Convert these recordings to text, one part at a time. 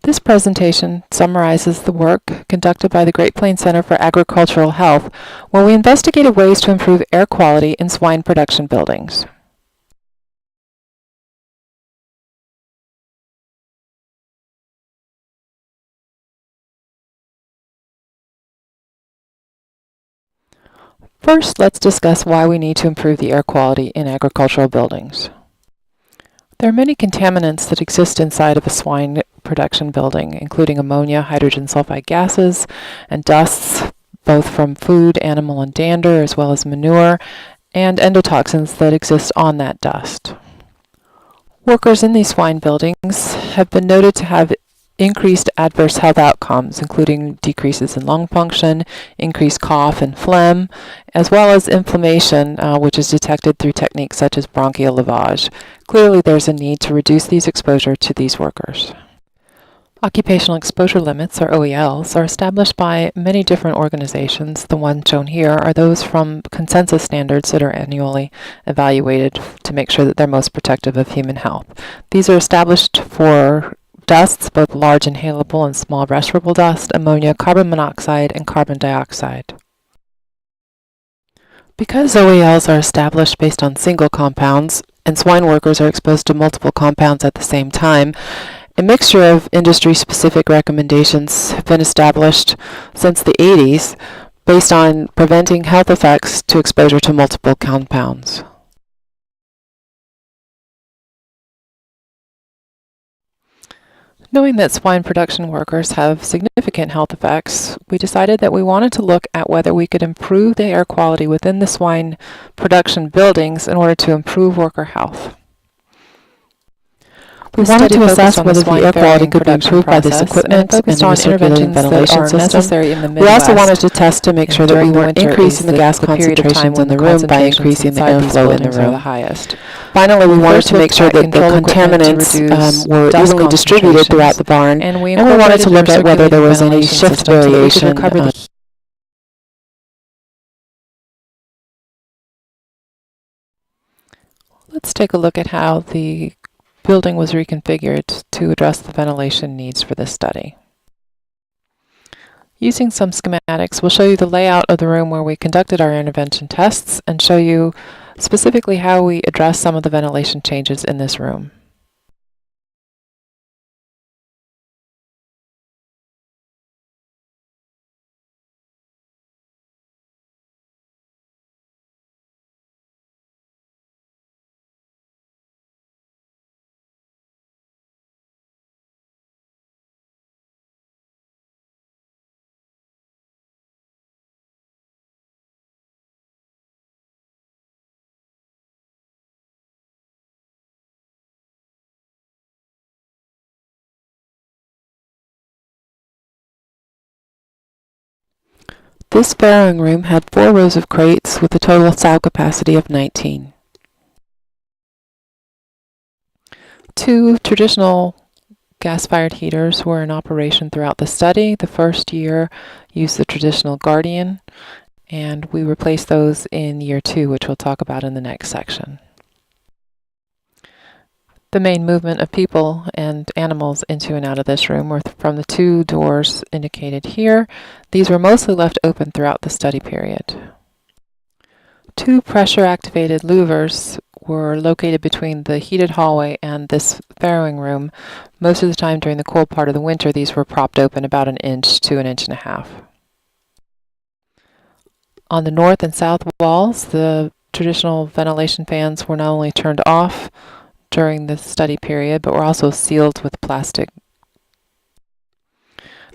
This presentation summarizes the work conducted by the Great Plains Center for Agricultural Health, where we investigated ways to improve air quality in swine production buildings. First, let's discuss why we need to improve the air quality in agricultural buildings. There are many contaminants that exist inside of a swine production building, including ammonia, hydrogen sulfide gases, and dusts, both from food, animal, and dander, as well as manure, and endotoxins that exist on that dust. Workers in these swine buildings have been noted to have increased adverse health outcomes, including decreases in lung function, increased cough and phlegm, as well as inflammation, which is detected through techniques such as bronchial lavage. Clearly, there's a need to reduce these exposure to these workers. Occupational exposure limits, or OELs, are established by many different organizations. The ones shown here are those from consensus standards that are annually evaluated to make sure that they're most protective of human health. These are established for dusts, both large inhalable and small respirable dust, ammonia, carbon monoxide, and carbon dioxide. Because OELs are established based on single compounds, and swine workers are exposed to multiple compounds at the same time, a mixture of industry-specific recommendations have been established since the 80s based on preventing health effects to exposure to multiple compounds. Knowing that swine production workers have significant health effects, we decided that we wanted to look at whether we could improve the air quality within the swine production buildings in order to improve worker health. We wanted to assess whether the air quality could be improved by this equipment and the recirculating ventilation system. We also wanted to test to make sure that we weren't increasing the gas concentrations in the room by increasing the airflow in the room. Finally, we wanted to make sure that the contaminants were evenly distributed throughout the barn, and we wanted to look at whether there was any shift variation. Let's take a look at how the building was reconfigured to address the ventilation needs for this study. Using some schematics, we'll show you the layout of the room where we conducted our intervention tests and show you specifically how we address some of the ventilation changes in this room. This farrowing room had 4 rows of crates with a total sow capacity of 19. 2 traditional gas-fired heaters were in operation throughout the study. The first year used the traditional Guardian, and we replaced those in year 2, which we'll talk about in the next section. The main movement of people and animals into and out of this room were from the 2 doors indicated here. These were mostly left open throughout the study period. 2 pressure-activated louvers were located between the heated hallway and this farrowing room. Most of the time during the cold part of the winter, these were propped open about 1 inch to 1.5 inches. On the north and south walls, the traditional ventilation fans were not only turned off during the study period, but were also sealed with plastic.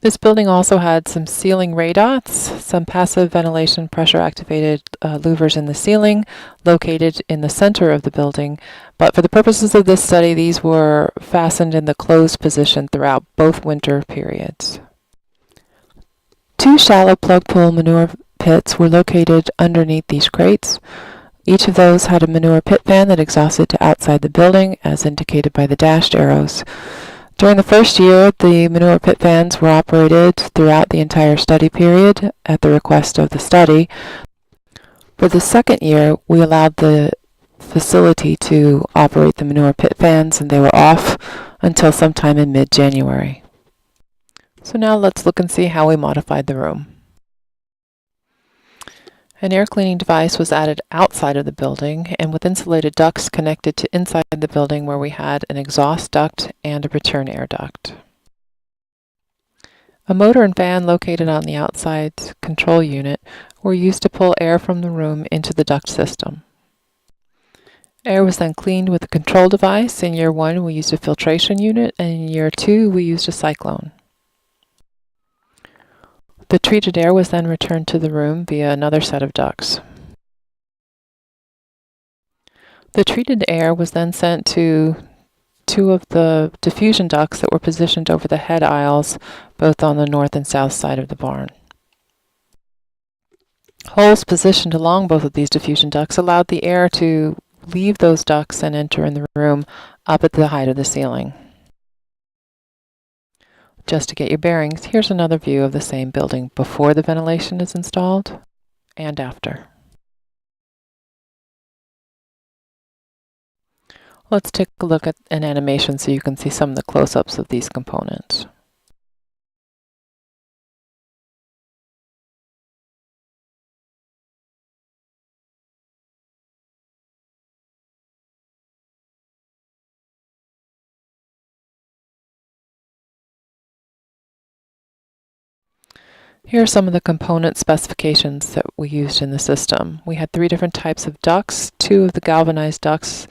This building also had some ceiling radots, some passive ventilation pressure-activated louvers in the ceiling located in the center of the building, but for the purposes of this study, these were fastened in the closed position throughout both winter periods. 2 shallow plug pull manure pits were located underneath these crates. Each of those had a manure pit fan that exhausted to outside the building, as indicated by the dashed arrows. During the first year, the manure pit fans were operated throughout the entire study period at the request of the study. For the second year, we allowed the facility to operate the manure pit fans, and they were off until sometime in mid-January. So now let's look and see how we modified the room. An air cleaning device was added outside of the building and with insulated ducts connected to inside the building where we had an exhaust duct and a return air duct. A motor and fan located on the outside control unit were used to pull air from the room into the duct system. Air was then cleaned with a control device. In year 1, we used a filtration unit, and in year 2, we used a cyclone. The treated air was then returned to the room via another set of ducts. The treated air was then sent to 2 of the diffusion ducts that were positioned over the head aisles, both on the north and south side of the barn. Holes positioned along both of these diffusion ducts allowed the air to leave those ducts and enter in the room up at the height of the ceiling. Just to get your bearings, here's another view of the same building before the ventilation is installed and after. Let's take a look at an animation so you can see some of the close-ups of these components. Here are some of the component specifications that we used in the system. We had 3 different types of ducts. 2 of the galvanized ducts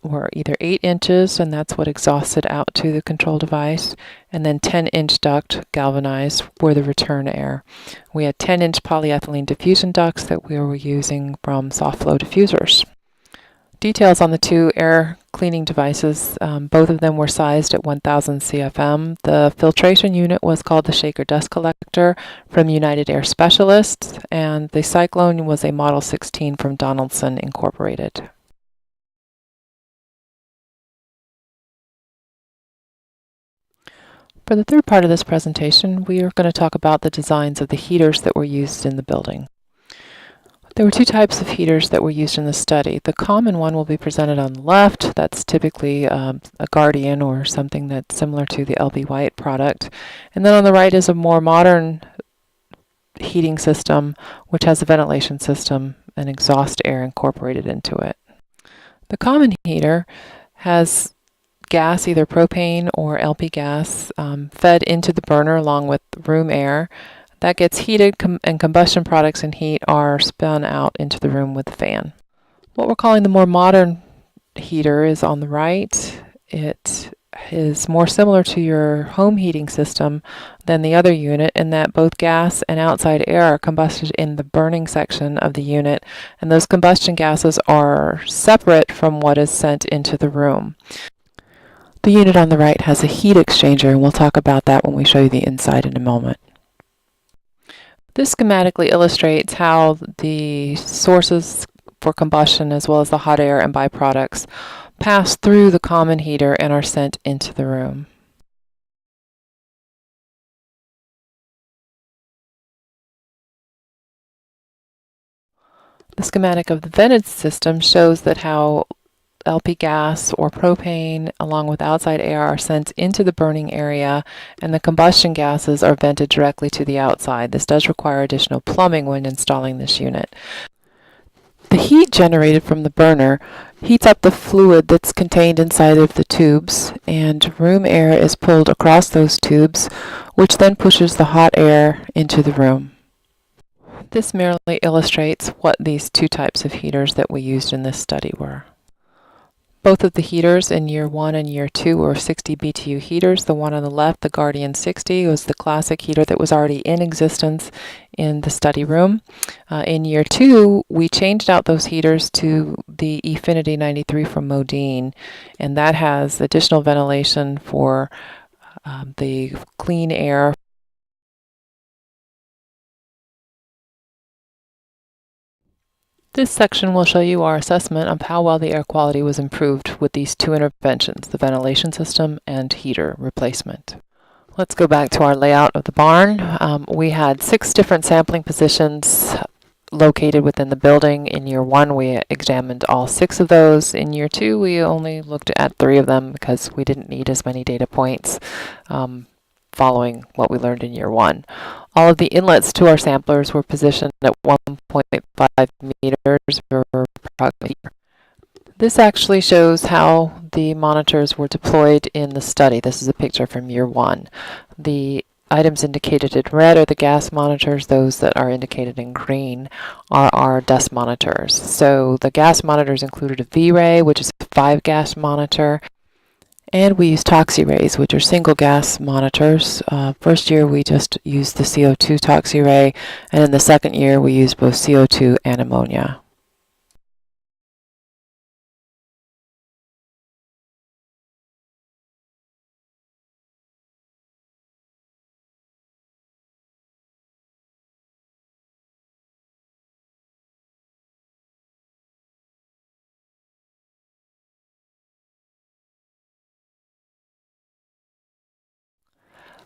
were either 8 inches, and that's what exhausted out to the control device, and then 10-inch duct galvanized were the return air. We had 10-inch polyethylene diffusion ducts that we were using from soft flow diffusers. Details on the 2 air cleaning devices, both of them were sized at 1000 CFM. The filtration unit was called the Shaker Dust Collector from United Air Specialists, and the Cyclone was a Model 16 from Donaldson Incorporated. For the third part of this presentation, we are going to talk about the designs of the heaters that were used in the building. There were 2 types of heaters that were used in the study. The common one will be presented on the left. That's typically a Guardian or something that's similar to the LB White product. And then on the right is a more modern heating system, which has a ventilation system and exhaust air incorporated into it. The common heater has gas, either propane or LP gas, fed into the burner along with room air. That gets heated and combustion products and heat are spun out into the room with the fan. What we're calling the more modern heater is on the right. It is more similar to your home heating system than the other unit in that both gas and outside air are combusted in the burning section of the unit, and those combustion gases are separate from what is sent into the room. The unit on the right has a heat exchanger, and we'll talk about that when we show you the inside in a moment. This schematically illustrates how the sources for combustion as well as the hot air and byproducts pass through the common heater and are sent into the room. The schematic of the vented system shows that how LP gas or propane along with outside air are sent into the burning area, and the combustion gases are vented directly to the outside. This does require additional plumbing when installing this unit. The heat generated from the burner heats up the fluid that's contained inside of the tubes, and room air is pulled across those tubes, which then pushes the hot air into the room. This merely illustrates what these 2 types of heaters that we used in this study were. Both of the heaters in year 1 and year 2 were 60 BTU heaters. The one on the left, the Guardian 60, was the classic heater that was already in existence in the study room. In year 2, we changed out those heaters to the Efinity 93 from Modine, and that has additional ventilation for the clean air. This section will show you our assessment of how well the air quality was improved with these 2 interventions, the ventilation system and heater replacement. Let's go back to our layout of the barn. We had 6 different sampling positions located within the building. In year 1, we examined all 6 of those. In year 2, we only looked at 3 of them because we didn't need as many data points following what we learned in year 1. All of the inlets to our samplers were positioned at 1.5 meters or approximately. This actually shows how the monitors were deployed in the study. This is a picture from year 1. The items indicated in red are the gas monitors. Those that are indicated in green are our dust monitors. So the gas monitors included a V-ray, which is a 5-gas monitor, and we use toxi-rays, which are single gas monitors. First year we just used the CO2 toxi-ray, and in the second year we used both CO2 and ammonia.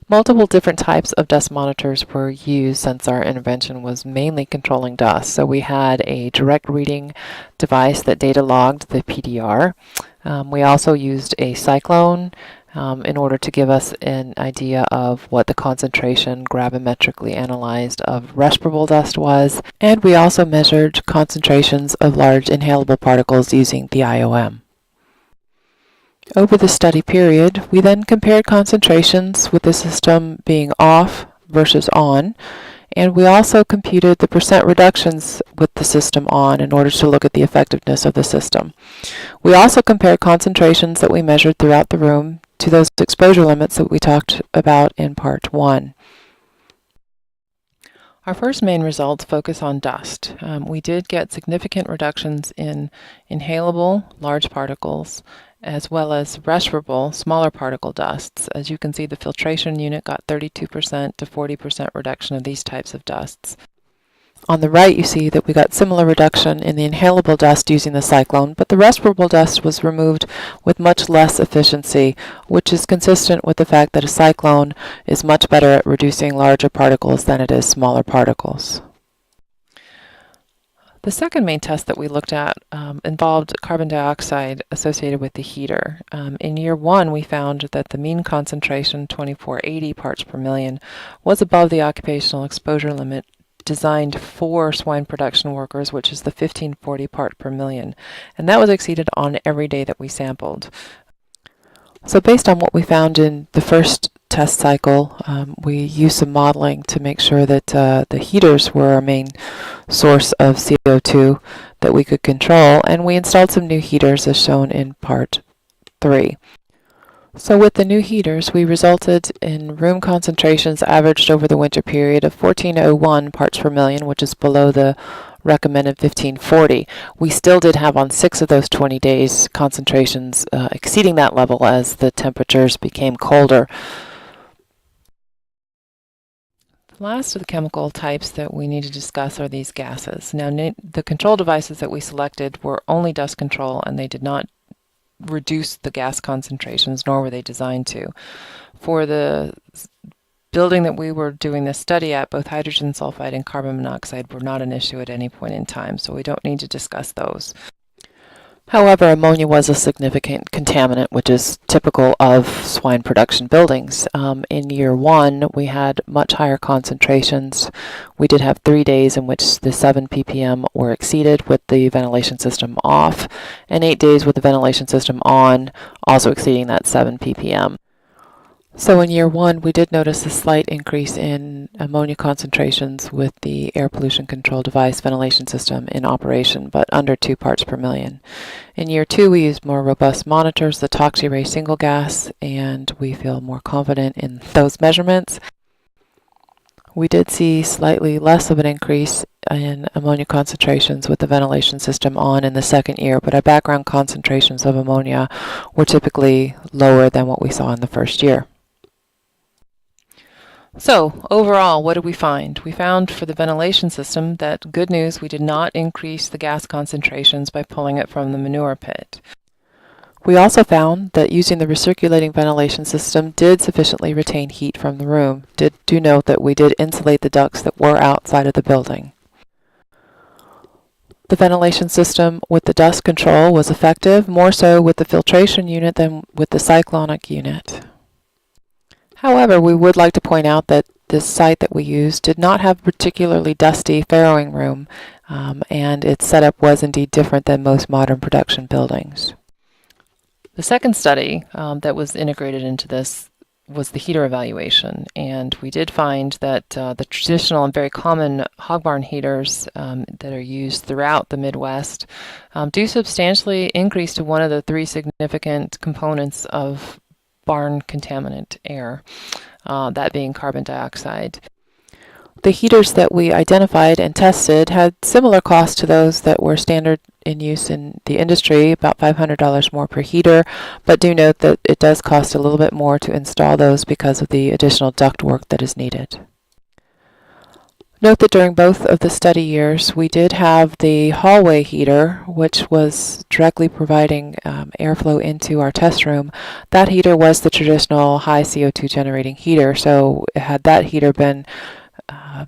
Multiple different types of dust monitors were used since our intervention was mainly controlling dust. So we had a direct reading device that data logged the PDR. We also used a cyclone in order to give us an idea of what the concentration gravimetrically analyzed of respirable dust was. And we also measured concentrations of large inhalable particles using the IOM. Over the study period, we then compared concentrations with the system being off versus on, and we also computed the percent reductions with the system on in order to look at the effectiveness of the system. We also compared concentrations that we measured throughout the room to those exposure limits that we talked about in part 1. Our first main results focus on dust. We did get significant reductions in inhalable large particles, as well as respirable smaller particle dusts. As you can see, the filtration unit got 32% to 40% reduction of these types of dusts. On the right, you see that we got similar reduction in the inhalable dust using the cyclone, but the respirable dust was removed with much less efficiency, which is consistent with the fact that a cyclone is much better at reducing larger particles than it is smaller particles. The second main test that we looked at involved carbon dioxide associated with the heater. In year 1, we found that the mean concentration, 2480 parts per million, was above the occupational exposure limit designed for swine production workers, which is the 1540 part per million. And that was exceeded on every day that we sampled. So based on what we found in the first test cycle, we used some modeling to make sure that the heaters were our main source of CO2 that we could control, and we installed some new heaters as shown in part 3. So with the new heaters, we resulted in room concentrations averaged over the winter period of 1401 parts per million, which is below the recommended 1540. We still did have on 6 of those 20 days concentrations exceeding that level as the temperatures became colder. The last of the chemical types that we need to discuss are these gases. Now, the control devices that we selected were only dust control, and they did not reduce the gas concentrations, nor were they designed to. For the building that we were doing this study at, both hydrogen sulfide and carbon monoxide were not an issue at any point in time, so we don't need to discuss those. However, ammonia was a significant contaminant, which is typical of swine production buildings. In year 1, we had much higher concentrations. We did have 3 days in which the 7 ppm were exceeded with the ventilation system off, and 8 days with the ventilation system on, also exceeding that 7 ppm. So in year 1, we did notice a slight increase in ammonia concentrations with the air pollution control device ventilation system in operation, but under 2 parts per million. In year 2, we used more robust monitors, the toxi-ray single gas, and we feel more confident in those measurements. We did see slightly less of an increase in ammonia concentrations with the ventilation system on in the second year, but our background concentrations of ammonia were typically lower than what we saw in the first year. So, overall, what did we find? We found for the ventilation system that, good news, we did not increase the gas concentrations by pulling it from the manure pit. We also found that using the recirculating ventilation system did sufficiently retain heat from the room. Do note that we did insulate the ducts that were outside of the building. The ventilation system with the dust control was effective, more so with the filtration unit than with the cyclonic unit. However, However, we would like to point out that this site that we used did not have a particularly dusty farrowing room, and its setup was indeed different than most modern production buildings. The second study that was integrated into this was the heater evaluation, and we did find that the traditional and very common hog barn heaters that are used throughout the Midwest do substantially increase to one of the three significant components of barn contaminant air, that being carbon dioxide. The heaters that we identified and tested had similar costs to those that were standard in use in the industry, about $500 more per heater, but do note that it does cost a little bit more to install those because of the additional duct work that is needed. Note that during both of the study years, we did have the hallway heater, which was directly providing airflow into our test room. That heater was the traditional high CO2 generating heater, so had that heater been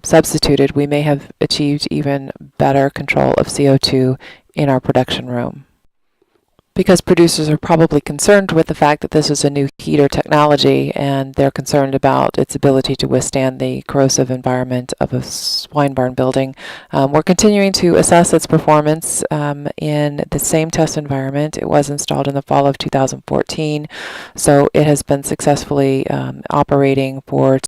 substituted, we may have achieved even better control of CO2 in our production room. Because producers are probably concerned with the fact that this is a new heater technology and they're concerned about its ability to withstand the corrosive environment of a swine barn building, we're continuing to assess its performance in the same test environment. It was installed in the fall of 2014, so it has been successfully operating for.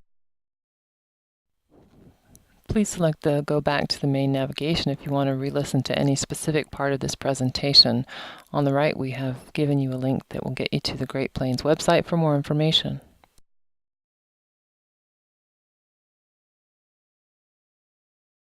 Please select the Go Back to the Main navigation if you want to re-listen to any specific part of this presentation. On the right, we have given you a link that will get you to the Great Plains website for more information.